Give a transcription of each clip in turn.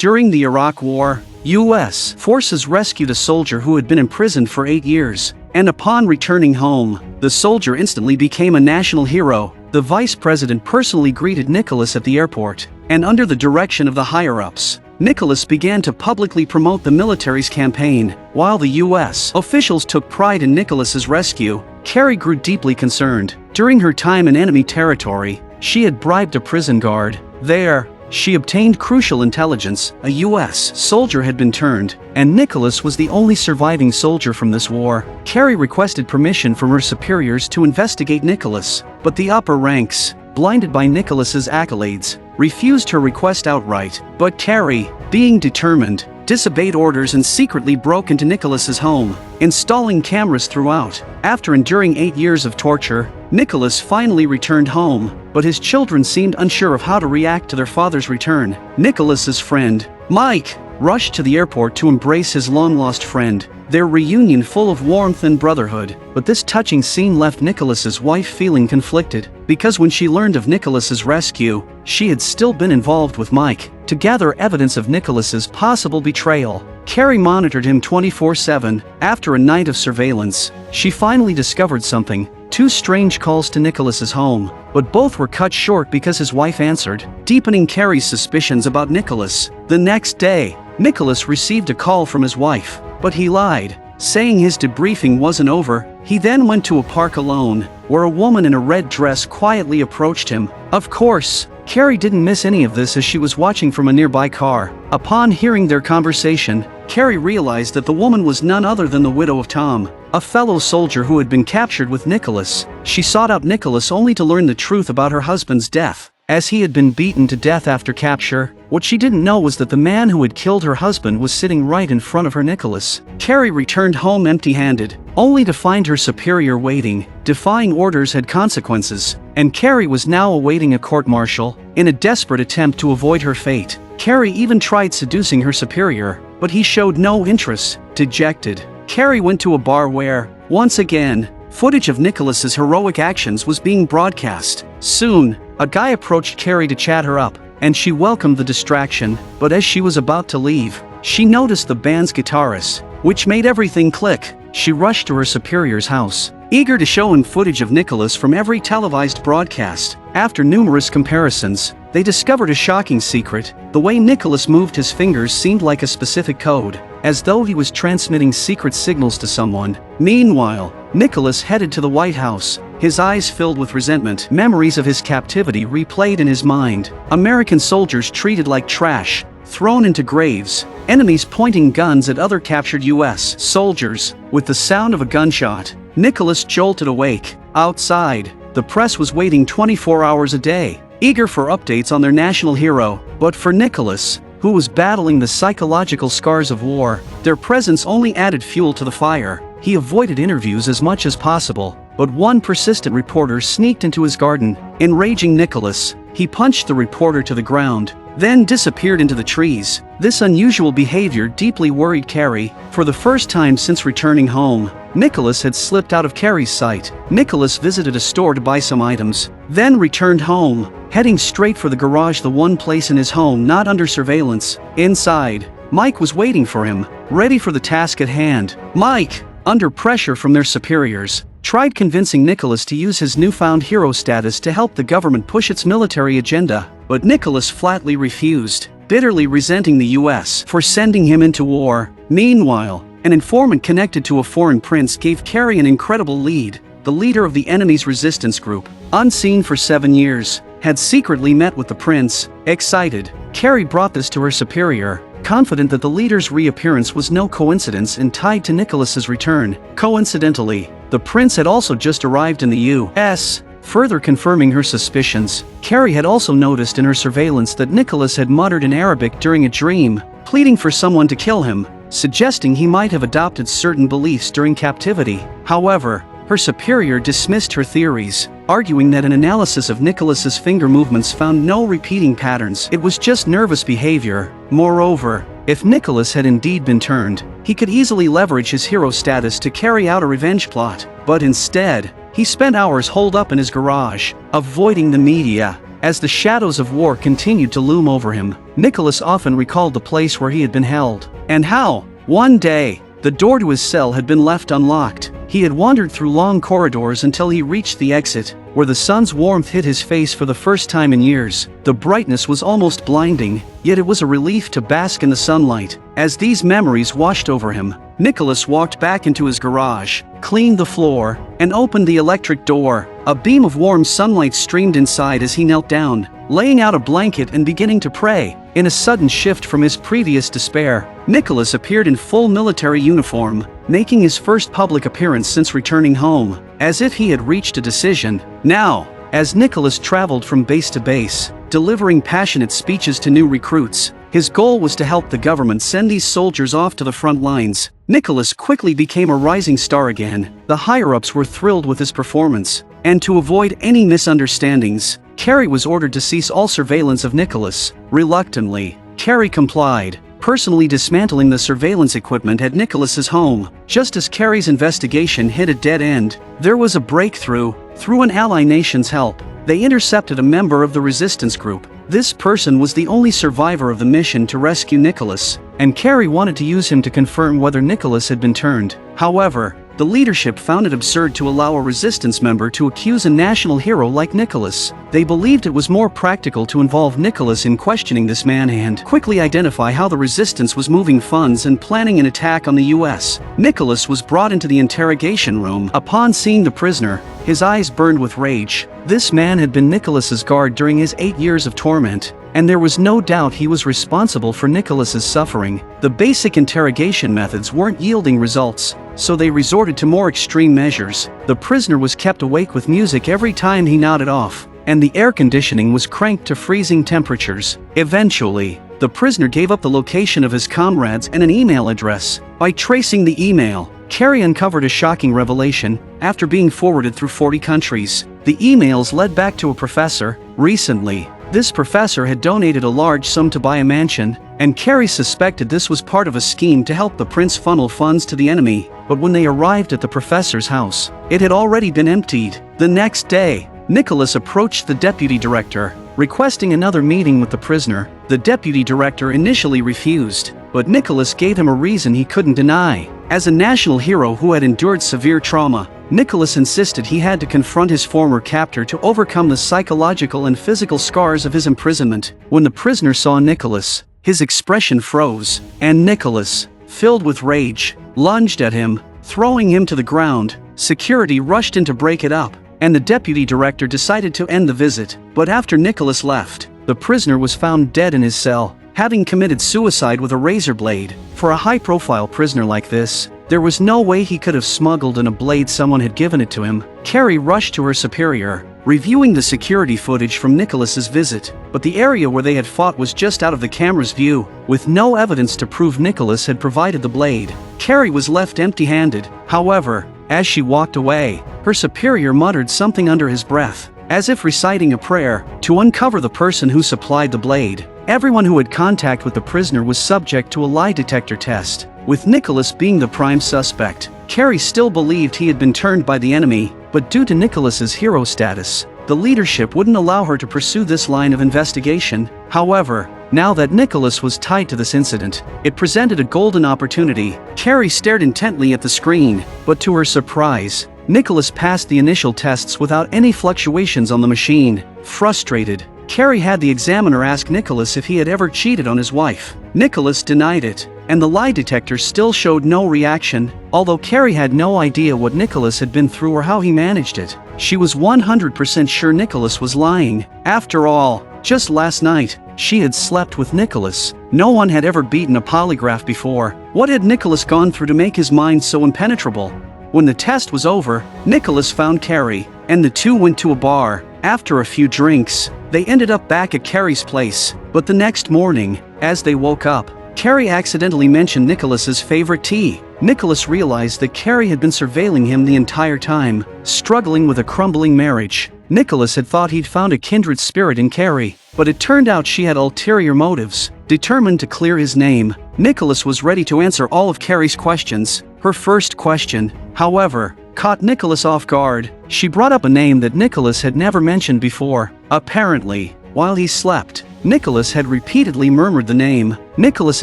During the Iraq War, U.S. forces rescued a soldier who had been imprisoned for 8 years, and upon returning home, the soldier instantly became a national hero. The vice president personally greeted Nicholas at the airport, and under the direction of the higher-ups, Nicholas began to publicly promote the military's campaign. While the U.S. officials took pride in Nicholas's rescue, Carrie grew deeply concerned. During her time in enemy territory, she had bribed a prison guard. There, she obtained crucial intelligence. A U.S. soldier had been turned, and Nicholas was the only surviving soldier from this war. Carrie requested permission from her superiors to investigate Nicholas, but the upper ranks, blinded by Nicholas's accolades, refused her request outright. But Carrie, being determined, disobeyed orders and secretly broke into Nicholas's home, installing cameras throughout. After enduring 8 years of torture, Nicholas finally returned home, but his children seemed unsure of how to react to their father's return. Nicholas's friend, Mike, rushed to the airport to embrace his long-lost friend, their reunion full of warmth and brotherhood. But this touching scene left Nicholas's wife feeling conflicted, because when she learned of Nicholas's rescue, she had still been involved with Mike. To gather evidence of Nicholas's possible betrayal, Carrie monitored him 24/7. After a night of surveillance, she finally discovered something: 2 strange calls to Nicholas's home, but both were cut short because his wife answered, deepening Carrie's suspicions about Nicholas. The next day, Nicholas received a call from his wife, but he lied, saying his debriefing wasn't over. He then went to a park alone, where a woman in a red dress quietly approached him. Of course, Carrie didn't miss any of this as she was watching from a nearby car. Upon hearing their conversation, Carrie realized that the woman was none other than the widow of Tom, a fellow soldier who had been captured with Nicholas. She sought out Nicholas only to learn the truth about her husband's death, as he had been beaten to death after capture. What she didn't know was that the man who had killed her husband was sitting right in front of her. Nicholas. Carrie returned home empty-handed, only to find her superior waiting. Defying orders had consequences, and Carrie was now awaiting a court-martial. In a desperate attempt to avoid her fate, Carrie even tried seducing her superior, but he showed no interest. Dejected, Carrie went to a bar where, once again, footage of Nicholas's heroic actions was being broadcast. Soon, a guy approached Carrie to chat her up, and she welcomed the distraction. But as she was about to leave, she noticed the band's guitarist, which made everything click. She rushed to her superior's house, eager to show him footage of Nicholas from every televised broadcast. After numerous comparisons, they discovered a shocking secret. The way Nicholas moved his fingers seemed like a specific code, as though he was transmitting secret signals to someone. Meanwhile, Nicholas headed to the White House, his eyes filled with resentment. Memories of his captivity replayed in his mind. American soldiers treated like trash, thrown into graves, enemies pointing guns at other captured U.S. soldiers. With the sound of a gunshot, Nicholas jolted awake. Outside, the press was waiting 24 hours a day, eager for updates on their national hero. But for Nicholas, who was battling the psychological scars of war, their presence only added fuel to the fire. He avoided interviews as much as possible, but one persistent reporter sneaked into his garden. Enraging Nicholas, he punched the reporter to the ground, then disappeared into the trees. This unusual behavior deeply worried Carrie. For the first time since returning home, Nicholas had slipped out of Carrie's sight. Nicholas visited a store to buy some items, then returned home, heading straight for the garage, the one place in his home not under surveillance. Inside, Mike was waiting for him, ready for the task at hand. Mike, under pressure from their superiors, tried convincing Nicholas to use his newfound hero status to help the government push its military agenda, but Nicholas flatly refused, bitterly resenting the U.S. for sending him into war. Meanwhile, an informant connected to a foreign prince gave Carrie an incredible lead. The leader of the enemy's resistance group, unseen for 7 years, had secretly met with the prince. Excited, Carrie brought this to her superior, confident that the leader's reappearance was no coincidence and tied to Nicholas's return. Coincidentally, the prince had also just arrived in the U.S., further confirming her suspicions. Carrie had also noticed in her surveillance that Nicholas had muttered in Arabic during a dream, pleading for someone to kill him, suggesting he might have adopted certain beliefs during captivity. However, her superior dismissed her theories, arguing that an analysis of Nicholas's finger movements found no repeating patterns. It was just nervous behavior. Moreover, if Nicholas had indeed been turned, he could easily leverage his hero status to carry out a revenge plot. But instead, he spent hours holed up in his garage, avoiding the media. As the shadows of war continued to loom over him, Nicholas often recalled the place where he had been held, and how, one day, the door to his cell had been left unlocked. He had wandered through long corridors until he reached the exit, where the sun's warmth hit his face for the first time in years. The brightness was almost blinding, yet it was a relief to bask in the sunlight. As these memories washed over him, Nicholas walked back into his garage, cleaned the floor, and opened the electric door. A beam of warm sunlight streamed inside as he knelt down, laying out a blanket and beginning to pray. In a sudden shift from his previous despair, Nicholas appeared in full military uniform, making his first public appearance since returning home. As if he had reached a decision. Now, as Nicholas traveled from base to base, delivering passionate speeches to new recruits, his goal was to help the government send these soldiers off to the front lines. Nicholas quickly became a rising star again. The higher-ups were thrilled with his performance, and to avoid any misunderstandings, Carrie was ordered to cease all surveillance of Nicholas. Reluctantly, Carrie complied, personally dismantling the surveillance equipment at Nicholas's home. Just as Carrie's investigation hit a dead end, there was a breakthrough. Through an ally nation's help, they intercepted a member of the resistance group. This person was the only survivor of the mission to rescue Nicholas, and Carrie wanted to use him to confirm whether Nicholas had been turned. However, the leadership found it absurd to allow a resistance member to accuse a national hero like Nicholas. They believed it was more practical to involve Nicholas in questioning this man and quickly identify how the resistance was moving funds and planning an attack on the US. Nicholas was brought into the interrogation room. Upon seeing the prisoner, his eyes burned with rage. This man had been Nicholas's guard during his 8 years of torment, and there was no doubt he was responsible for Nicholas's suffering. The basic interrogation methods weren't yielding results, so they resorted to more extreme measures. The prisoner was kept awake with music every time he nodded off, and the air conditioning was cranked to freezing temperatures. Eventually, the prisoner gave up the location of his comrades and an email address. By tracing the email, Carrie uncovered a shocking revelation. After being forwarded through 40 countries, the emails led back to a professor. Recently, this professor had donated a large sum to buy a mansion, and Carrie suspected this was part of a scheme to help the prince funnel funds to the enemy. But when they arrived at the professor's house, it had already been emptied. The next day, Nicholas approached the deputy director, requesting another meeting with the prisoner. The deputy director initially refused, but Nicholas gave him a reason he couldn't deny. As a national hero who had endured severe trauma, Nicholas insisted he had to confront his former captor to overcome the psychological and physical scars of his imprisonment. When the prisoner saw Nicholas, his expression froze, and Nicholas, filled with rage, lunged at him, throwing him to the ground. Security rushed in to break it up, and the deputy director decided to end the visit. But after Nicholas left, the prisoner was found dead in his cell, having committed suicide with a razor blade. For a high-profile prisoner like this, there was no way he could have smuggled in a blade someone had given it to him. Carrie rushed to her superior, reviewing the security footage from Nicholas's visit, but the area where they had fought was just out of the camera's view. With no evidence to prove Nicholas had provided the blade, Carrie was left empty-handed. However, as she walked away, her superior muttered something under his breath, as if reciting a prayer, to uncover the person who supplied the blade. Everyone who had contact with the prisoner was subject to a lie detector test, with Nicholas being the prime suspect. Carrie still believed he had been turned by the enemy, but due to Nicholas's hero status, the leadership wouldn't allow her to pursue this line of investigation. However, now that Nicholas was tied to this incident, it presented a golden opportunity. Carrie stared intently at the screen, but to her surprise, Nicholas passed the initial tests without any fluctuations on the machine. Frustrated, Carrie had the examiner ask Nicholas if he had ever cheated on his wife. Nicholas denied it, and the lie detector still showed no reaction. Although Carrie had no idea what Nicholas had been through or how he managed it, she was 100% sure Nicholas was lying. After all, just last night, she had slept with Nicholas. No one had ever beaten a polygraph before. What had Nicholas gone through to make his mind so impenetrable? When the test was over, Nicholas found Carrie, and the two went to a bar. After a few drinks, they ended up back at Carrie's place. But the next morning, as they woke up, Carrie accidentally mentioned Nicholas's favorite tea. Nicholas realized that Carrie had been surveilling him the entire time, struggling with a crumbling marriage. Nicholas had thought he'd found a kindred spirit in Carrie, but it turned out she had ulterior motives. Determined to clear his name, Nicholas was ready to answer all of Carrie's questions. Her first question, however, caught Nicholas off guard. She brought up a name that Nicholas had never mentioned before. Apparently, while he slept. Nicholas had repeatedly murmured the name. Nicholas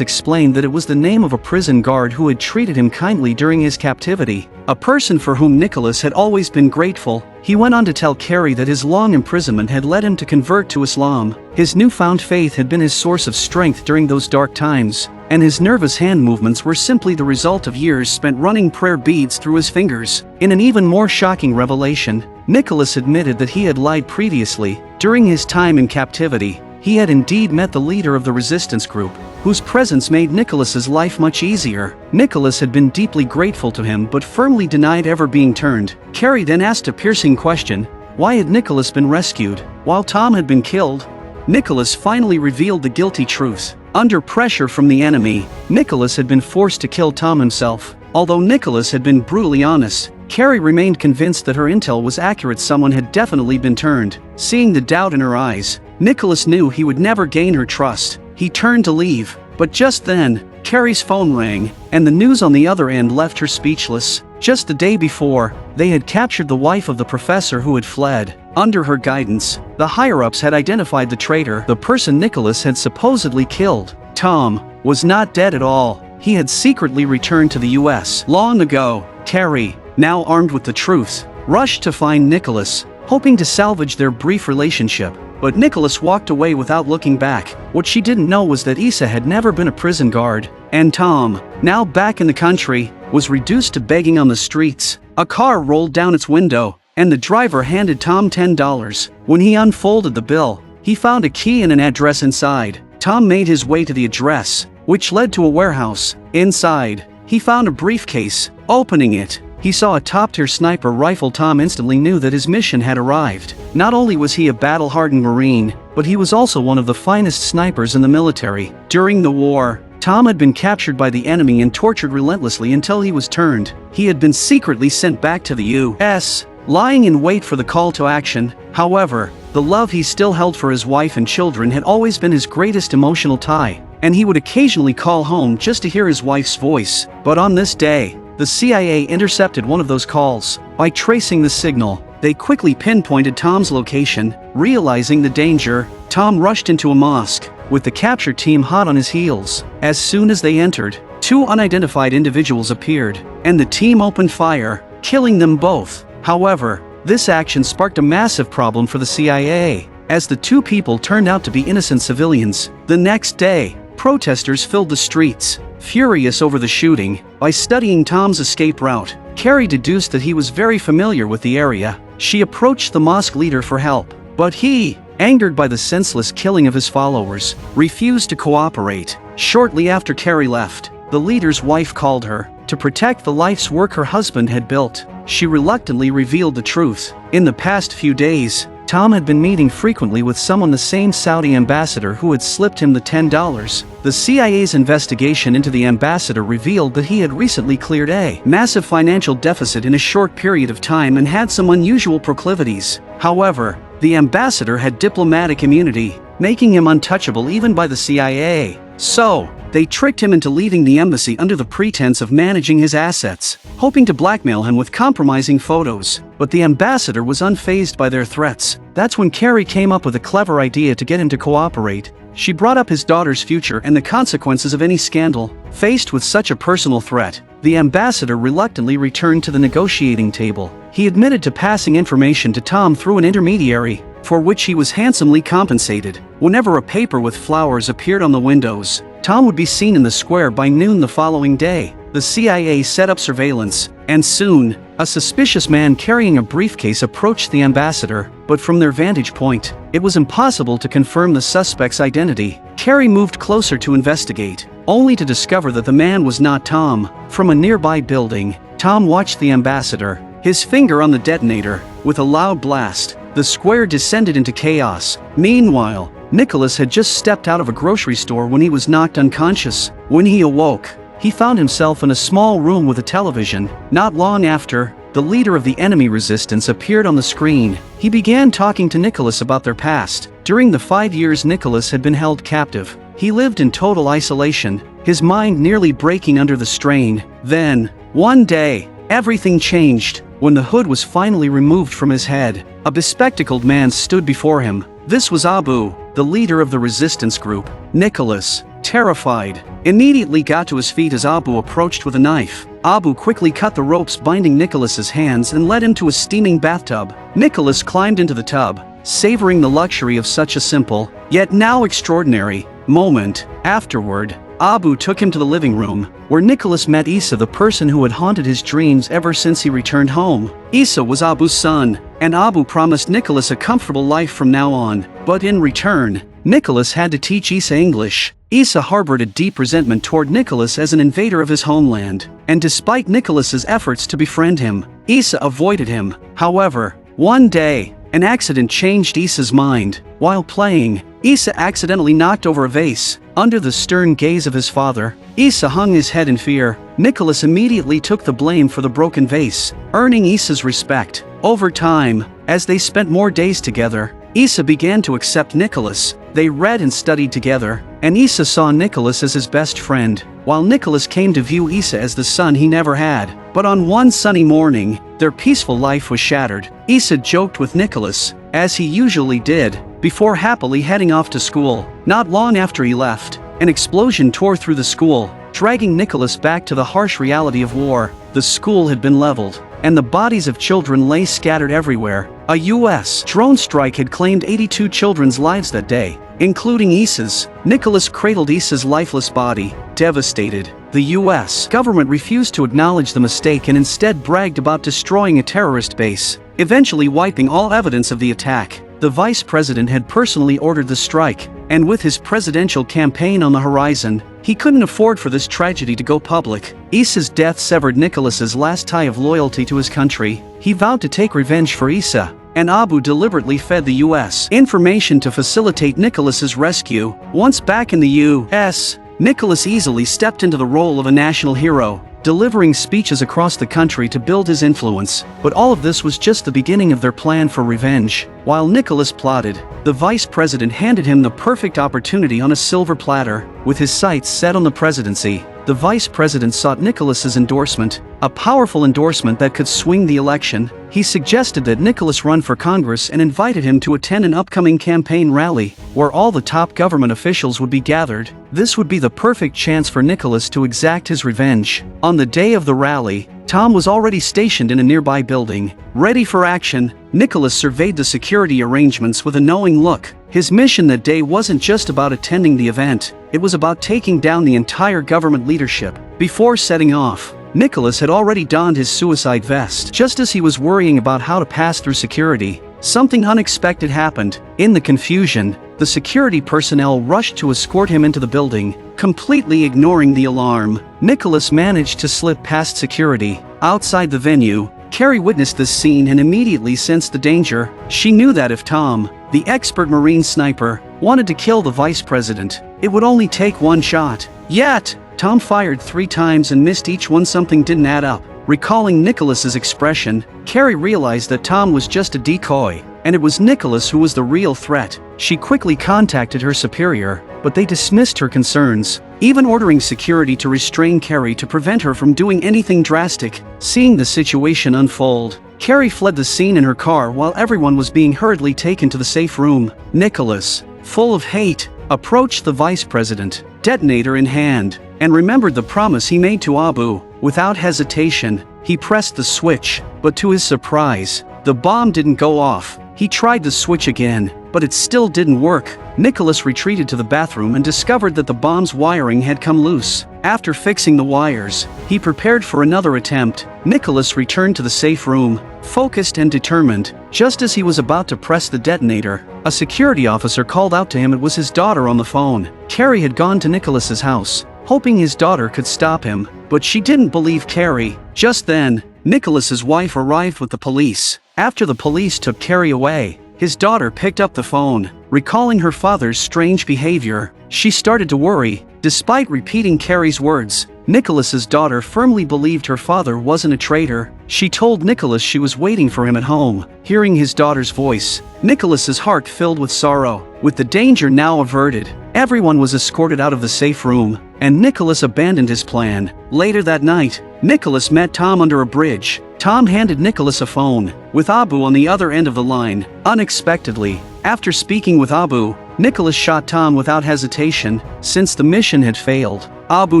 explained that it was the name of a prison guard who had treated him kindly during his captivity, a person for whom Nicholas had always been grateful. He went on to tell Carrie that his long imprisonment had led him to convert to Islam. His newfound faith had been his source of strength during those dark times, and his nervous hand movements were simply the result of years spent running prayer beads through his fingers. In an even more shocking revelation, Nicholas admitted that he had lied previously. During his time in captivity, he had indeed met the leader of the resistance group, whose presence made Nicholas's life much easier. Nicholas had been deeply grateful to him but firmly denied ever being turned. Carrie then asked a piercing question: why had Nicholas been rescued, while Tom had been killed? Nicholas finally revealed the guilty truth. Under pressure from the enemy, Nicholas had been forced to kill Tom himself. Although Nicholas had been brutally honest, Carrie remained convinced that her intel was accurate. Someone had definitely been turned. Seeing the doubt in her eyes, Nicholas knew he would never gain her trust. He turned to leave, but just then, Carrie's phone rang, and the news on the other end left her speechless. Just the day before, they had captured the wife of the professor who had fled. Under her guidance, the higher-ups had identified the traitor, the person Nicholas had supposedly killed. Tom was not dead at all. He had secretly returned to the US long ago. Carrie, now armed with the truth, rushed to find Nicholas, hoping to salvage their brief relationship. But Nicholas walked away without looking back. What she didn't know was that Issa had never been a prison guard, and Tom, now back in the country, was reduced to begging on the streets. A car rolled down its window, and the driver handed Tom $10. When he unfolded the bill, he found a key and an address inside. Tom made his way to the address, which led to a warehouse. Inside, he found a briefcase. Opening it, he saw a top-tier sniper rifle. Tom instantly knew that his mission had arrived. Not only was he a battle-hardened Marine, but he was also one of the finest snipers in the military. During the war, Tom had been captured by the enemy and tortured relentlessly until he was turned. He had been secretly sent back to the U.S., lying in wait for the call to action. However, the love he still held for his wife and children had always been his greatest emotional tie, and he would occasionally call home just to hear his wife's voice. But on this day, the CIA intercepted one of those calls. By tracing the signal, they quickly pinpointed Tom's location. Realizing the danger, Tom rushed into a mosque, with the capture team hot on his heels. As soon as they entered, two unidentified individuals appeared, and the team opened fire, killing them both. However, this action sparked a massive problem for the CIA, as the two people turned out to be innocent civilians. The next day, protesters filled the streets, furious over the shooting. By studying Tom's escape route, Carrie deduced that he was very familiar with the area. She approached the mosque leader for help, but he, angered by the senseless killing of his followers, refused to cooperate. Shortly after Carrie left, the leader's wife called her to protect the life's work her husband had built. She reluctantly revealed the truth. In the past few days, Tom had been meeting frequently with someone, the same Saudi ambassador who had slipped him the $10. The CIA's investigation into the ambassador revealed that he had recently cleared a massive financial deficit in a short period of time and had some unusual proclivities. However, the ambassador had diplomatic immunity, making him untouchable even by the CIA. So, they tricked him into leaving the embassy under the pretense of managing his assets, hoping to blackmail him with compromising photos. But the ambassador was unfazed by their threats. That's when Carrie came up with a clever idea to get him to cooperate. She brought up his daughter's future and the consequences of any scandal. Faced with such a personal threat, the ambassador reluctantly returned to the negotiating table. He admitted to passing information to Tom through an intermediary, for which he was handsomely compensated. Whenever a paper with flowers appeared on the windows, Tom would be seen in the square by noon the following day. The CIA set up surveillance, and soon, a suspicious man carrying a briefcase approached the ambassador, but from their vantage point, it was impossible to confirm the suspect's identity. Carrie moved closer to investigate, only to discover that the man was not Tom. From a nearby building, Tom watched the ambassador, his finger on the detonator. With a loud blast, the square descended into chaos. Meanwhile, Nicholas had just stepped out of a grocery store when he was knocked unconscious. When he awoke, he found himself in a small room with a television. Not long after, the leader of the enemy resistance appeared on the screen. He began talking to Nicholas about their past. During the 5 years Nicholas had been held captive, he lived in total isolation, his mind nearly breaking under the strain. Then, one day, everything changed. When the hood was finally removed from his head, a bespectacled man stood before him. This was Abu, the leader of the resistance group. Nicholas, terrified, immediately got to his feet as Abu approached with a knife. Abu quickly cut the ropes binding Nicholas's hands and led him to a steaming bathtub. Nicholas climbed into the tub, savoring the luxury of such a simple, yet now extraordinary, moment. Afterward, Abu took him to the living room, where Nicholas met Isa, the person who had haunted his dreams ever since he returned home. Isa was Abu's son, and Abu promised Nicholas a comfortable life from now on. But in return, Nicholas had to teach Isa English. Isa harbored a deep resentment toward Nicholas as an invader of his homeland, and despite Nicholas's efforts to befriend him, Isa avoided him. However, one day, an accident changed Isa's mind. While playing, Isa accidentally knocked over a vase. Under the stern gaze of his father, Isa hung his head in fear. Nicholas immediately took the blame for the broken vase, earning Isa's respect. Over time, as they spent more days together, Isa began to accept Nicholas. They read and studied together, and Isa saw Nicholas as his best friend, while Nicholas came to view Isa as the son he never had. But on one sunny morning, their peaceful life was shattered. Isa joked with Nicholas, as he usually did, before happily heading off to school. Not long after he left, an explosion tore through the school, dragging Nicholas back to the harsh reality of war. The school had been leveled, and the bodies of children lay scattered everywhere. A U.S. drone strike had claimed 82 children's lives that day, including Isa's. Nicholas cradled Isa's lifeless body, devastated. The U.S. government refused to acknowledge the mistake and instead bragged about destroying a terrorist base, eventually wiping all evidence of the attack. The vice president had personally ordered the strike, and with his presidential campaign on the horizon, he couldn't afford for this tragedy to go public. Isa's death severed Nicholas's last tie of loyalty to his country. He vowed to take revenge for Isa, and Abu deliberately fed the U.S. information to facilitate Nicholas's rescue. Once back in the U.S., Nicholas easily stepped into the role of a national hero, delivering speeches across the country to build his influence. But all of this was just the beginning of their plan for revenge. While Nicholas plotted, the vice president handed him the perfect opportunity on a silver platter. With his sights set on the presidency, the vice president sought Nicholas's endorsement, a powerful endorsement that could swing the election. He suggested that Nicholas run for Congress and invited him to attend an upcoming campaign rally, where all the top government officials would be gathered. This would be the perfect chance for Nicholas to exact his revenge. On the day of the rally, Tom was already stationed in a nearby building. Ready for action, Nicholas surveyed the security arrangements with a knowing look. His mission that day wasn't just about attending the event, it was about taking down the entire government leadership. Before setting off, Nicholas had already donned his suicide vest. Just as he was worrying about how to pass through security, something unexpected happened. In the confusion, the security personnel rushed to escort him into the building, completely ignoring the alarm. Nicholas managed to slip past security. Outside the venue, Carrie witnessed this scene and immediately sensed the danger. She knew that if Tom, the expert Marine sniper, wanted to kill the vice president, it would only take one shot. Yet, Tom fired 3 times and missed each one. Something didn't add up. Recalling Nicholas's expression, Carrie realized that Tom was just a decoy, and it was Nicholas who was the real threat. She quickly contacted her superior, but they dismissed her concerns, even ordering security to restrain Carrie to prevent her from doing anything drastic. Seeing the situation unfold, Carrie fled the scene in her car while everyone was being hurriedly taken to the safe room. Nicholas, full of hate, approached the vice president, detonator in hand, and remembered the promise he made to Abu. Without hesitation, he pressed the switch, but to his surprise, the bomb didn't go off. He tried the switch again, but it still didn't work. Nicholas retreated to the bathroom and discovered that the bomb's wiring had come loose. After fixing the wires, he prepared for another attempt. Nicholas returned to the safe room, focused and determined. Just as he was about to press the detonator, a security officer called out to him. It was his daughter on the phone. Carrie had gone to Nicholas's house, hoping his daughter could stop him, but she didn't believe Carrie. Just then, Nicholas's wife arrived with the police. After the police took Carrie away, his daughter picked up the phone. Recalling her father's strange behavior, she started to worry. Despite repeating Carrie's words, Nicholas's daughter firmly believed her father wasn't a traitor. She told Nicholas she was waiting for him at home. Hearing his daughter's voice, Nicholas's heart filled with sorrow. With the danger now averted, everyone was escorted out of the safe room, and Nicholas abandoned his plan. Later that night, Nicholas met Tom under a bridge. Tom handed Nicholas a phone, with Abu on the other end of the line. Unexpectedly, After speaking with Abu, Nicholas shot Tom without hesitation, since the mission had failed. Abu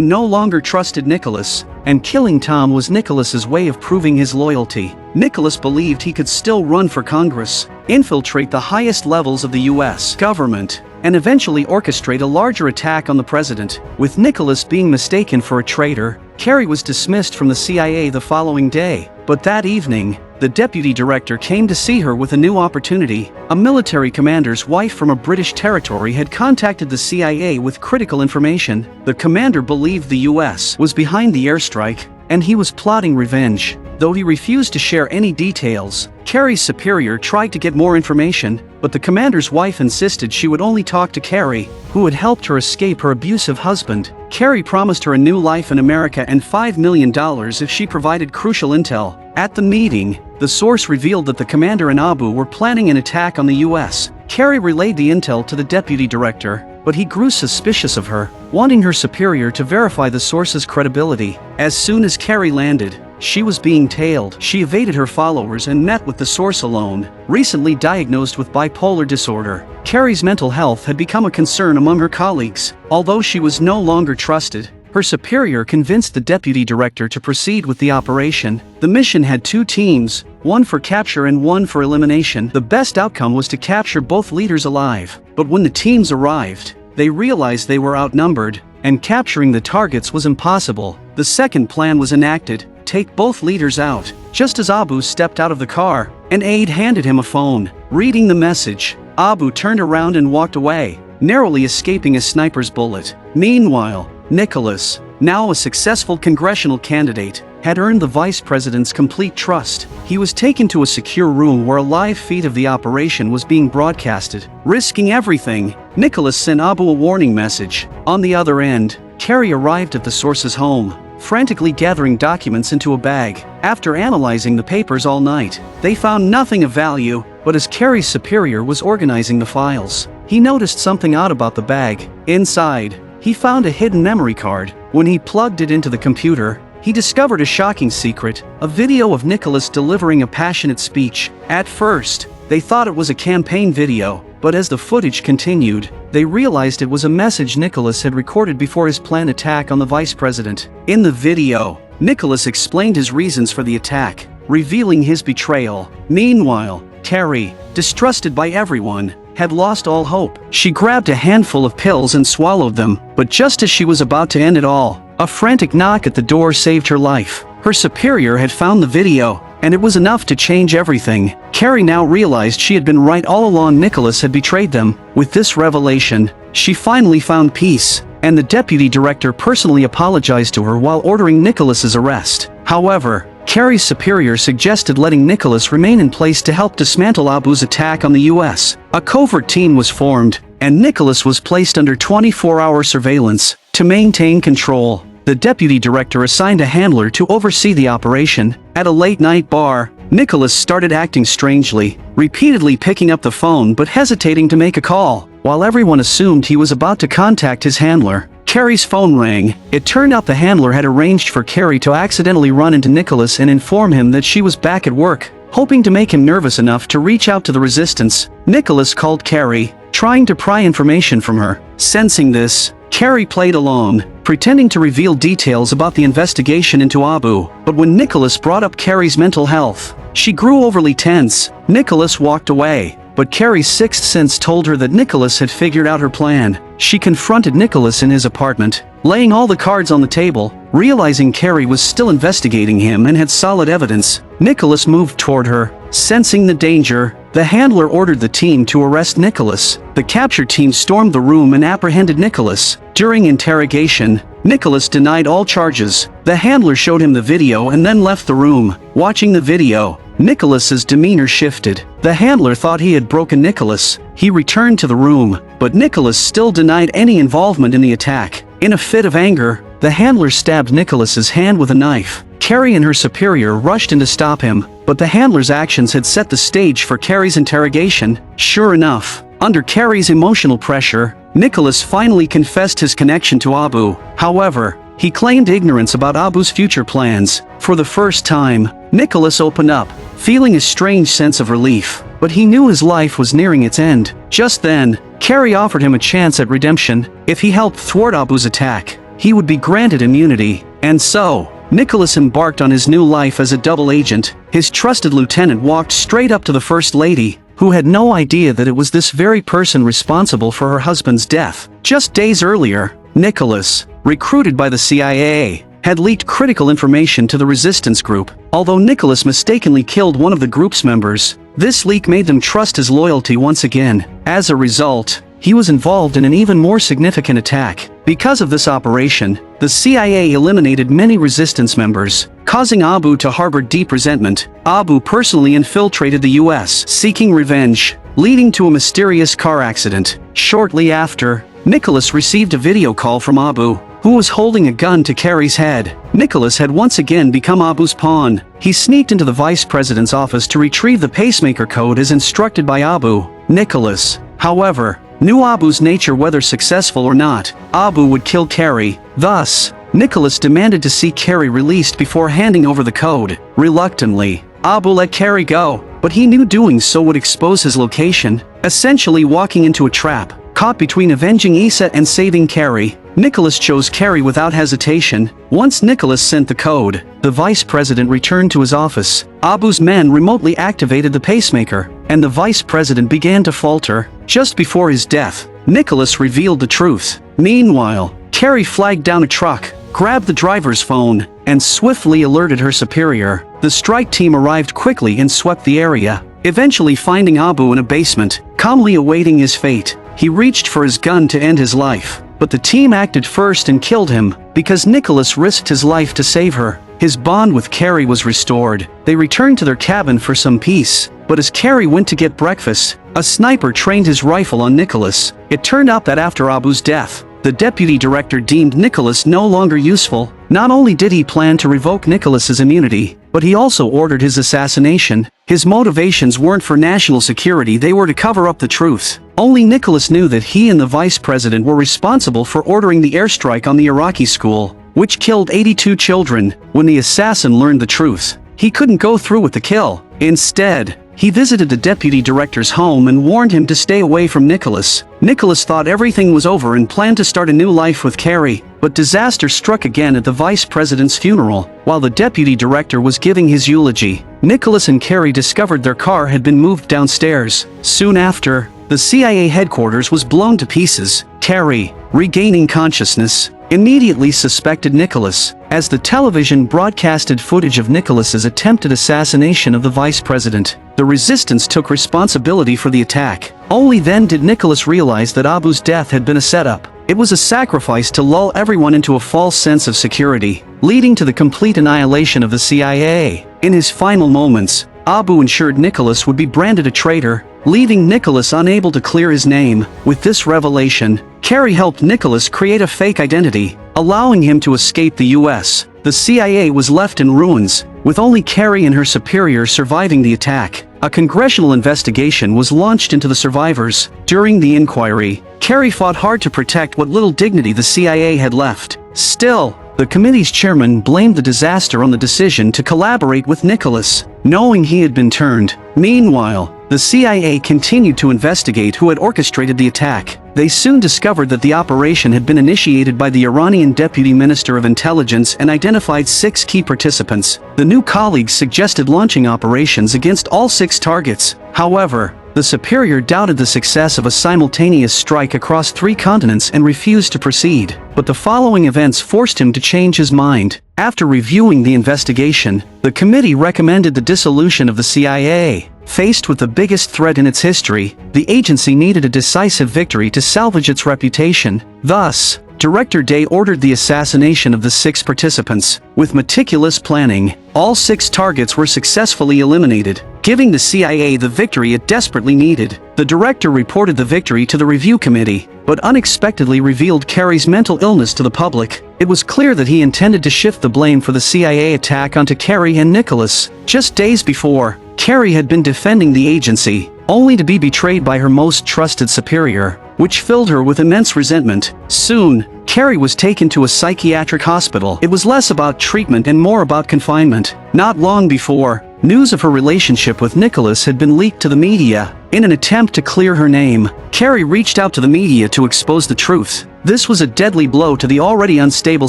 no longer trusted Nicholas, and killing Tom was Nicholas's way of proving his loyalty. Nicholas believed he could still run for Congress, infiltrate the highest levels of the U.S. government, and eventually orchestrate a larger attack on the president. With Nicholas being mistaken for a traitor, Carrie was dismissed from the CIA the following day, but that evening, the deputy director came to see her with a new opportunity. A military commander's wife from a British territory had contacted the CIA with critical information. The commander believed the US was behind the airstrike, and he was plotting revenge. Though he refused to share any details, Carrie's superior tried to get more information, but the commander's wife insisted she would only talk to Carrie, who had helped her escape her abusive husband. Carrie promised her a new life in America and $5 million if she provided crucial intel. At the meeting, the source revealed that the commander and Abu were planning an attack on the US. Carrie relayed the intel to the deputy director, but he grew suspicious of her, wanting her superior to verify the source's credibility. As soon as Carrie landed, she was being tailed. She evaded her followers and met with the source alone, recently diagnosed with bipolar disorder. Carrie's mental health had become a concern among her colleagues. Although she was no longer trusted, her superior convinced the deputy director to proceed with the operation. The mission had two teams, one for capture and one for elimination. The best outcome was to capture both leaders alive. But when the teams arrived, they realized they were outnumbered, and capturing the targets was impossible. The second plan was enacted: take both leaders out. Just as Abu stepped out of the car, an aide handed him a phone. Reading the message, Abu turned around and walked away, narrowly escaping a sniper's bullet. Meanwhile, Nicholas, now a successful congressional candidate, had earned the vice president's complete trust. He was taken to a secure room where a live feed of the operation was being broadcasted. Risking everything, Nicholas sent Abu a warning message. On the other end, Carrie arrived at the source's home, frantically gathering documents into a bag. After analyzing the papers all night, they found nothing of value, but as Carrie's superior was organizing the files, he noticed something odd about the bag. Inside, he found a hidden memory card. When he plugged it into the computer, he discovered a shocking secret: a video of Nicholas delivering a passionate speech. At first, they thought it was a campaign video, but as the footage continued, they realized it was a message Nicholas had recorded before his planned attack on the vice president. In the video, Nicholas explained his reasons for the attack, revealing his betrayal. Meanwhile, Carrie, distrusted by everyone, had lost all hope. She grabbed a handful of pills and swallowed them, but just as she was about to end it all, a frantic knock at the door saved her life. Her superior had found the video, and it was enough to change everything. Carrie now realized she had been right all along. Nicholas had betrayed them. With this revelation, she finally found peace, and the deputy director personally apologized to her while ordering Nicholas's arrest. However, Carrie's superior suggested letting Nicholas remain in place to help dismantle Abu's attack on the US. A covert team was formed, and Nicholas was placed under 24-hour surveillance. To maintain control, the deputy director assigned a handler to oversee the operation. At a late-night bar, Nicholas started acting strangely, repeatedly picking up the phone but hesitating to make a call. While everyone assumed he was about to contact his handler, Carrie's phone rang. It turned out the handler had arranged for Carrie to accidentally run into Nicholas and inform him that she was back at work. Hoping to make him nervous enough to reach out to the resistance, Nicholas called Carrie, trying to pry information from her. Sensing this, Carrie played along, pretending to reveal details about the investigation into Abu. But when Nicholas brought up Carrie's mental health, she grew overly tense. Nicholas walked away, but Carrie's sixth sense told her that Nicholas had figured out her plan. She confronted Nicholas in his apartment, laying all the cards on the table. Realizing Carrie was still investigating him and had solid evidence, Nicholas moved toward her. Sensing the danger, the handler ordered the team to arrest Nicholas. The capture team stormed the room and apprehended Nicholas. During interrogation, Nicholas denied all charges. The handler showed him the video and then left the room. Watching the video, Nicholas's demeanor shifted. The handler thought he had broken Nicholas. He returned to the room, but Nicholas still denied any involvement in the attack. In a fit of anger, the handler stabbed Nicholas's hand with a knife. Carrie and her superior rushed in to stop him, but the handler's actions had set the stage for Carrie's interrogation. Sure enough, under Carrie's emotional pressure, Nicholas finally confessed his connection to Abu. However, he claimed ignorance about Abu's future plans. For the first time, Nicholas opened up, feeling a strange sense of relief. But he knew his life was nearing its end. Just then, Carrie offered him a chance at redemption. If he helped thwart Abu's attack, he would be granted immunity. And so, Nicholas embarked on his new life as a double agent. His trusted lieutenant walked straight up to the First Lady, who had no idea that it was this very person responsible for her husband's death. Just days earlier, Nicholas, recruited by the CIA, had leaked critical information to the resistance group. Although Nicholas mistakenly killed one of the group's members, this leak made them trust his loyalty once again. As a result, he was involved in an even more significant attack. Because of this operation, the CIA eliminated many resistance members, causing Abu to harbor deep resentment. Abu personally infiltrated the US, seeking revenge, leading to a mysterious car accident. Shortly after, Nicholas received a video call from Abu, who was holding a gun to Carrie's head. Nicholas had once again become Abu's pawn. He sneaked into the vice president's office to retrieve the pacemaker code as instructed by Abu. Nicholas, however, knew Abu's nature. Whether successful or not, Abu would kill Carrie. Thus, Nicholas demanded to see Carrie released before handing over the code. Reluctantly, Abu let Carrie go, but he knew doing so would expose his location, essentially walking into a trap. Caught between avenging Issa and saving Carrie, Nicholas chose Carrie without hesitation. Once Nicholas sent the code, the vice president returned to his office. Abu's men remotely activated the pacemaker, and the vice president began to falter. Just before his death, Nicholas revealed the truth. Meanwhile, Carrie flagged down a truck, grabbed the driver's phone, and swiftly alerted her superior. The strike team arrived quickly and swept the area, eventually finding Abu in a basement, calmly awaiting his fate. He reached for his gun to end his life, but the team acted first and killed him, because Nicholas risked his life to save her. His bond with Carrie was restored. They returned to their cabin for some peace, but as Carrie went to get breakfast, a sniper trained his rifle on Nicholas. It turned out that after Abu's death, the deputy director deemed Nicholas no longer useful. Not only did he plan to revoke Nicholas's immunity, but he also ordered his assassination. His motivations weren't for national security, they were to cover up the truth. Only Nicholas knew that he and the vice president were responsible for ordering the airstrike on the Iraqi school, which killed 82 children. When the assassin learned the truth, he couldn't go through with the kill. Instead, he visited the deputy director's home and warned him to stay away from Nicholas. Nicholas thought everything was over and planned to start a new life with Carrie, but disaster struck again at the vice president's funeral. While the deputy director was giving his eulogy, Nicholas and Carrie discovered their car had been moved downstairs. Soon after, the CIA headquarters was blown to pieces. Carrie, regaining consciousness, immediately suspected Nicholas, as the television broadcasted footage of Nicholas's attempted assassination of the vice president. The resistance took responsibility for the attack. Only then did Nicholas realize that Abu's death had been a setup. It was a sacrifice to lull everyone into a false sense of security, leading to the complete annihilation of the CIA. In his final moments, Abu ensured Nicholas would be branded a traitor, leaving Nicholas unable to clear his name. With this revelation, Carrie helped Nicholas create a fake identity, allowing him to escape the US. The CIA was left in ruins, with only Carrie and her superior surviving the attack. A congressional investigation was launched into the survivors. During the inquiry, Carrie fought hard to protect what little dignity the CIA had left. Still, the committee's chairman blamed the disaster on the decision to collaborate with Nicholas, knowing he had been turned. Meanwhile, the CIA continued to investigate who had orchestrated the attack. They soon discovered that the operation had been initiated by the Iranian Deputy Minister of Intelligence and identified 6 key participants. The new colleagues suggested launching operations against all 6 targets. However, the superior doubted the success of a simultaneous strike across 3 continents and refused to proceed. But the following events forced him to change his mind. After reviewing the investigation, the committee recommended the dissolution of the CIA. Faced with the biggest threat in its history, the agency needed a decisive victory to salvage its reputation. Thus, Director Day ordered the assassination of the 6 participants. With meticulous planning, all 6 targets were successfully eliminated, giving the CIA the victory it desperately needed. The director reported the victory to the review committee, but unexpectedly revealed Carrie's mental illness to the public. It was clear that he intended to shift the blame for the CIA attack onto Carrie and Nicholas. Just days before, Carrie had been defending the agency, only to be betrayed by her most trusted superior, which filled her with immense resentment. Soon, Carrie was taken to a psychiatric hospital. It was less about treatment and more about confinement. Not long before, news of her relationship with Nicholas had been leaked to the media. In an attempt to clear her name, Carrie reached out to the media to expose the truth. This was a deadly blow to the already unstable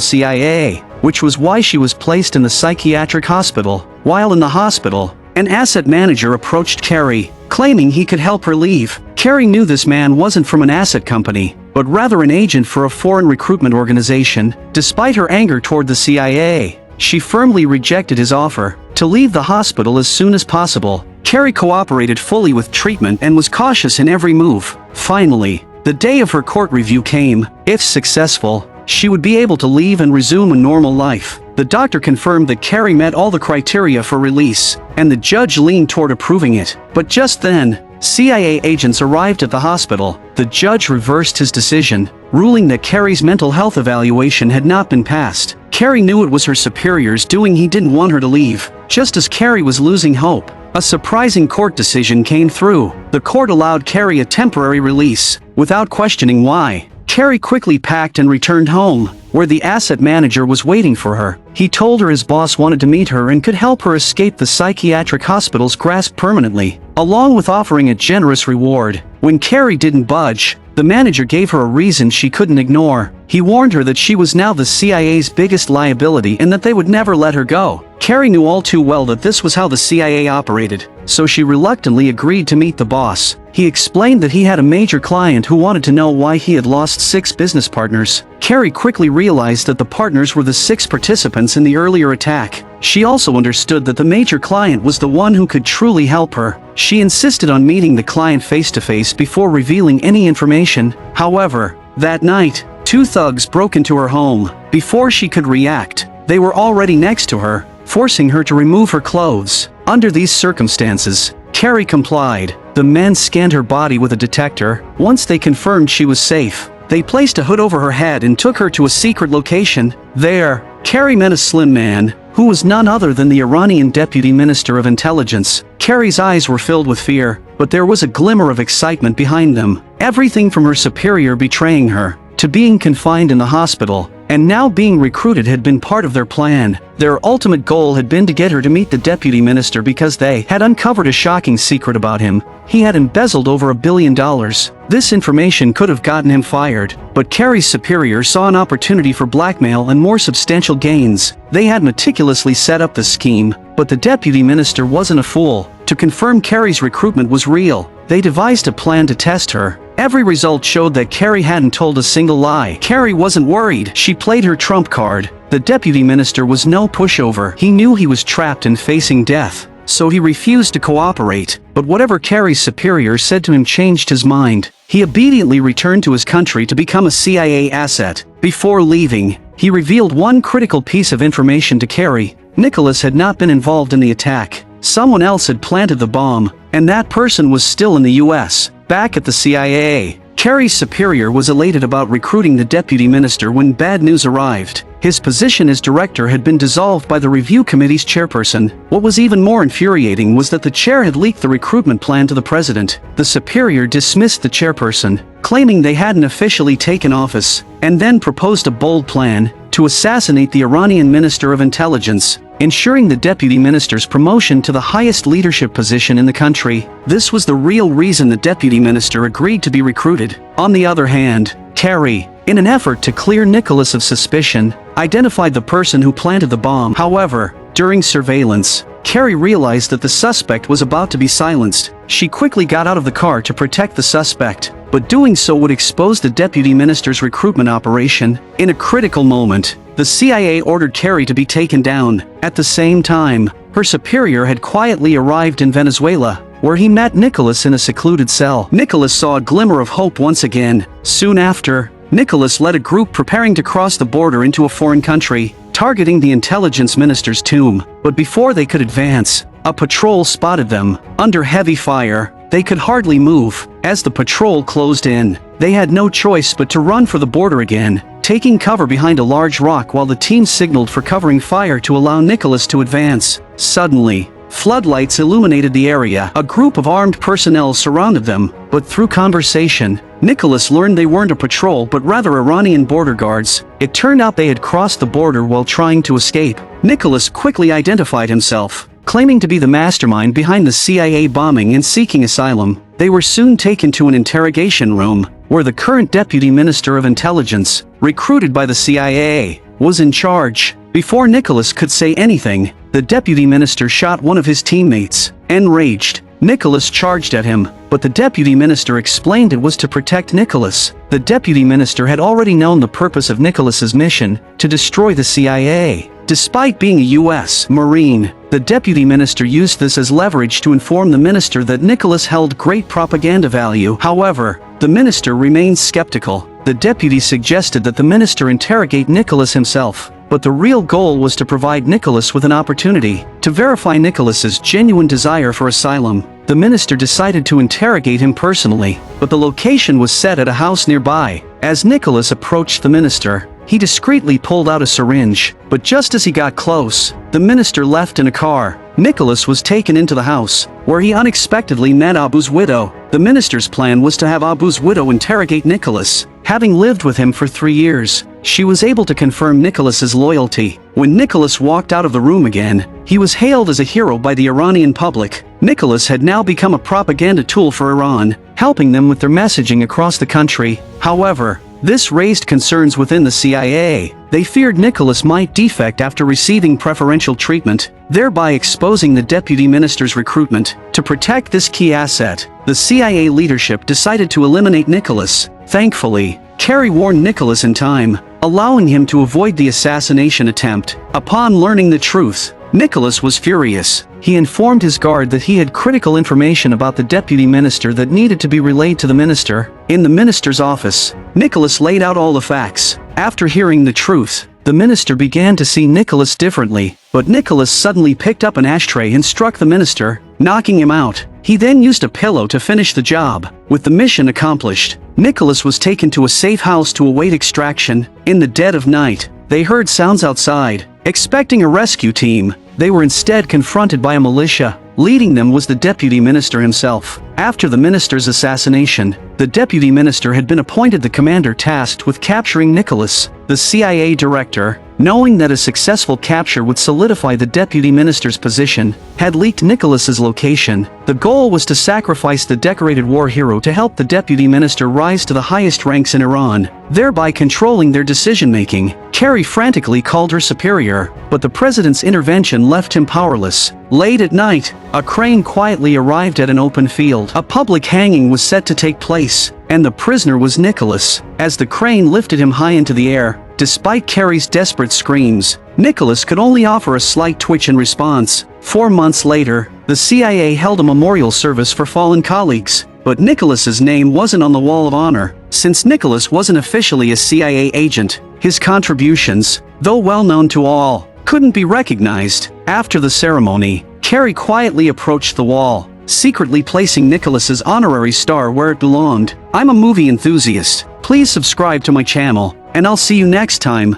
CIA, which was why she was placed in the psychiatric hospital. While in the hospital, an asset manager approached Carrie, claiming he could help her leave. Carrie knew this man wasn't from an asset company, but rather an agent for a foreign recruitment organization. Despite her anger toward the CIA, she firmly rejected his offer to leave the hospital as soon as possible. Carrie cooperated fully with treatment and was cautious in every move. Finally, the day of her court review came. If successful, she would be able to leave and resume a normal life. The doctor confirmed that Carrie met all the criteria for release, and the judge leaned toward approving it. But just then, CIA agents arrived at the hospital. The judge reversed his decision, ruling that Carrie's mental health evaluation had not been passed. Carrie knew it was her superiors doing. He didn't want her to leave. Just as Carrie was losing hope, a surprising court decision came through. The court allowed Carrie a temporary release, without questioning why. Carrie quickly packed and returned home, where the asset manager was waiting for her. He told her his boss wanted to meet her and could help her escape the psychiatric hospital's grasp permanently, along with offering a generous reward. When Carrie didn't budge, the manager gave her a reason she couldn't ignore. He warned her that she was now the CIA's biggest liability and that they would never let her go. Carrie knew all too well that this was how the CIA operated, so she reluctantly agreed to meet the boss. He explained that he had a major client who wanted to know why he had lost 6 business partners. Carrie quickly realized that the partners were the 6 participants in the earlier attack. She also understood that the major client was the one who could truly help her. She insisted on meeting the client face-to-face before revealing any information. However, that night, 2 thugs broke into her home. Before she could react, they were already next to her, forcing her to remove her clothes. Under these circumstances, Carrie complied. The men scanned her body with a detector. Once they confirmed she was safe, they placed a hood over her head and took her to a secret location. There, Carrie met a slim man, who was none other than the Iranian Deputy Minister of Intelligence. Carrie's eyes were filled with fear, but there was a glimmer of excitement behind them. Everything from her superior betraying her, to being confined in the hospital, and now being recruited had been part of their plan. Their ultimate goal had been to get her to meet the deputy minister because they had uncovered a shocking secret about him. He had embezzled over $1 billion. This information could have gotten him fired, but Carrie's superior saw an opportunity for blackmail and more substantial gains. They had meticulously set up the scheme, but the deputy minister wasn't a fool. To confirm Carrie's recruitment was real, they devised a plan to test her. Every result showed that Carrie hadn't told a single lie. Carrie wasn't worried. She played her trump card. The deputy minister was no pushover. He knew he was trapped and facing death, so he refused to cooperate. But whatever Carrie's superior said to him changed his mind. He obediently returned to his country to become a CIA asset. Before leaving, he revealed one critical piece of information to Carrie. Nicholas had not been involved in the attack. Someone else had planted the bomb, and that person was still in the US. Back at the CIA, Carrie's superior was elated about recruiting the deputy minister when bad news arrived. His position as director had been dissolved by the review committee's chairperson. What was even more infuriating was that the chair had leaked the recruitment plan to the president. The superior dismissed the chairperson, claiming they hadn't officially taken office, and then proposed a bold plan to assassinate the Iranian Minister of Intelligence, ensuring the deputy minister's promotion to the highest leadership position in the country. This was the real reason the deputy minister agreed to be recruited. On the other hand, Carrie, in an effort to clear Nicholas of suspicion, identified the person who planted the bomb. However, during surveillance, Carrie realized that the suspect was about to be silenced. She quickly got out of the car to protect the suspect, but doing so would expose the deputy minister's recruitment operation. In a critical moment, the CIA ordered Carrie to be taken down. At the same time, her superior had quietly arrived in Venezuela, where he met Nicholas in a secluded cell. Nicholas saw a glimmer of hope once again. Soon after, Nicholas led a group preparing to cross the border into a foreign country, targeting the intelligence minister's tomb. But before they could advance, a patrol spotted them. Under heavy fire, they could hardly move. As the patrol closed in, they had no choice but to run for the border again, taking cover behind a large rock while the team signaled for covering fire to allow Nicholas to advance. Suddenly, Floodlights illuminated the area. A group of armed personnel surrounded them, but through conversation, Nicholas learned they weren't a patrol but rather Iranian border guards. It turned out they had crossed the border while trying to escape. Nicholas quickly identified himself, claiming to be the mastermind behind the CIA bombing and seeking asylum. They were soon taken to an interrogation room, where the current Deputy Minister of Intelligence, recruited by the CIA, was in charge. Before Nicholas could say anything, the Deputy Minister shot one of his teammates. Enraged, Nicholas charged at him, but the Deputy Minister explained it was to protect Nicholas. The Deputy Minister had already known the purpose of Nicholas's mission, to destroy the CIA. Despite being a U.S. Marine, the Deputy Minister used this as leverage to inform the Minister that Nicholas held great propaganda value. However, the Minister remained skeptical. The Deputy suggested that the Minister interrogate Nicholas himself, but the real goal was to provide Nicholas with an opportunity to verify Nicholas's genuine desire for asylum. The Minister decided to interrogate him personally, but the location was set at a house nearby. As Nicholas approached the Minister, he discreetly pulled out a syringe, but just as he got close, the Minister left in a car. Nicholas was taken into the house, where he unexpectedly met Abu's widow. The Minister's plan was to have Abu's widow interrogate Nicholas. Having lived with him for 3 years, she was able to confirm Nicholas's loyalty. When Nicholas walked out of the room again, he was hailed as a hero by the Iranian public. Nicholas had now become a propaganda tool for Iran, helping them with their messaging across the country. However, this raised concerns within the CIA. They feared Nicholas might defect after receiving preferential treatment, thereby exposing the Deputy Minister's recruitment. To protect this key asset, the CIA leadership decided to eliminate Nicholas. Thankfully, Carrie warned Nicholas in time, allowing him to avoid the assassination attempt. Upon learning the truth, Nicholas was furious. He informed his guard that he had critical information about the Deputy Minister that needed to be relayed to the Minister. In the Minister's office, Nicholas laid out all the facts. After hearing the truth, the Minister began to see Nicholas differently, but Nicholas suddenly picked up an ashtray and struck the Minister, knocking him out. He then used a pillow to finish the job. With the mission accomplished, Nicholas was taken to a safe house to await extraction. In the dead of night, they heard sounds outside. Expecting a rescue team, they were instead confronted by a militia. Leading them was the Deputy Minister himself. After the Minister's assassination, the Deputy Minister had been appointed the commander tasked with capturing Nicholas. The CIA director, knowing that a successful capture would solidify the Deputy Minister's position, had leaked Nicholas's location. The goal was to sacrifice the decorated war hero to help the Deputy Minister rise to the highest ranks in Iran, thereby controlling their decision-making. Carrie frantically called her superior, but the president's intervention left him powerless. Late at night, a crane quietly arrived at an open field. A public hanging was set to take place, and the prisoner was Nicholas. As the crane lifted him high into the air, despite Carrie's desperate screams, Nicholas could only offer a slight twitch in response. 4 months later, the CIA held a memorial service for fallen colleagues, but Nicholas's name wasn't on the wall of honor. Since Nicholas wasn't officially a CIA agent, his contributions, though well known to all, couldn't be recognized. After the ceremony, Carrie quietly approached the wall, secretly placing Nicholas's honorary star where it belonged. I'm a movie enthusiast. Please subscribe to my channel, and I'll see you next time.